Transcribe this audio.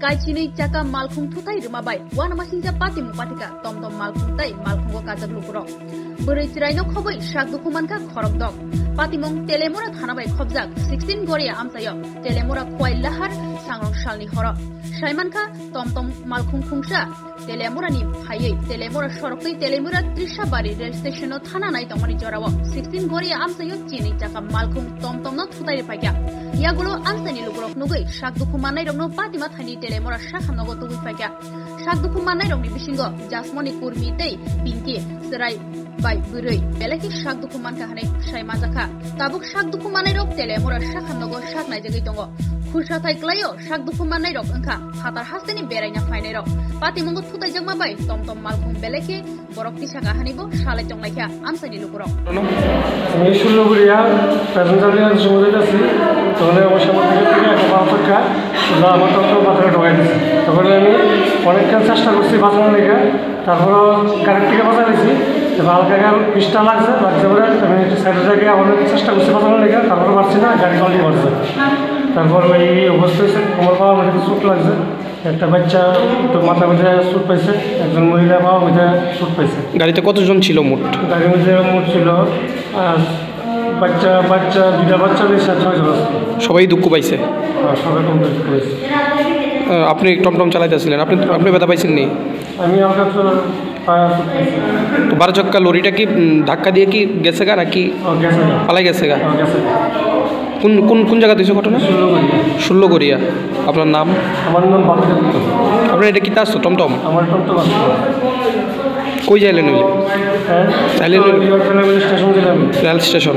kaicini chaka malkhung thutai rumabai wana masingja pati mupatika tomtom malkhung tai malkhungo kajak lupuro buri chiraino khoboi sak dukumanka khorok dok patimong telemora thanabai khobjak 16 goria amsayo telemora khoilahar sangrong shalni horo shaimanka tomtom malkhung khungsa telemora ni phaiye telemora soroktai telemora trishabari rail station thana nai tongmani jorawo 16 goria amsayo chini chaka malkhung tomtom no thutai paikya yagulo amsani lugrok nugui sak dukumanai rokno patima thani telemora shakhamnogo tugui paikya sak dukumanai rokni bisingo jasmoni kurmi tei pinki serai bai burui belaki sak dukumanka hanai shaimajaka tabuk sak dukumanai rok telemora shakhamnogo shaknai jagui tongo khursathai klayo sak dukumanai rok angkha phatar hasteni beraina fainai rok patimongo thutai jangma bai tomtom malkhung belaki borok tisaka hanibo shalai tonglaikha amsani lugrok আমি ষোলগুড়িয়া passenger নিয়ে সমুদ্রে যাচ্ছি তখন আমার সমুদ্র থেকে একটা অপেক্ষা আমার তখন পাথরে ঢোকাই দিচ্ছি তখন আমি অনেকক্ষণ চেষ্টা করছি বাঁচানোর লেগে তারপরও গাড়ির থেকে বাঁচা দিয়েছি হালকা পিসটা লাগছে বলে আমি একটু সাইডের জায়গায় অনেক চেষ্টা করছি বাঁচানোর লেগে তারপরে পারছি না গাড়ি পাল্টি করছে তারপর ওই অবস্থা হয়েছে কোমর পাওয়া মধ্যে চোট লাগছে একটা বাচ্চা একটু মাথা মধ্যে চোট পাইছে একজন মহিলা পাওয়া মধ্যে চোট পাইছে। গাড়িতে কতজন ছিল মোট? গাড়ির মধ্যে মোট ছিল বাচ্চা দুইটা বাচ্চা নিয়ে 6 জন। সবাই দুঃখ পাইছে? সবাই দুঃখ পাইছে। আপনি টমটম চালাইতেছিলেন, আপনি ব্যথা পাইছেন নি? আমি হালকা তো 12 চাক্কা লরিটা কি ধাক্কা দিয়ে কি গেছে গা নাকি পালাই গেছে গা? কোন কোন কোন জায়গা দিয়েছে ঘটনা? ষোলগড়িয়া। আপনার নাম? আমার নাম বাদল। আপনার এটা কিতা আসতো টমটম? আমার টমটম আসতো। কই যাইলেন হইলে? হ্যাঁ, রেল স্টেশন।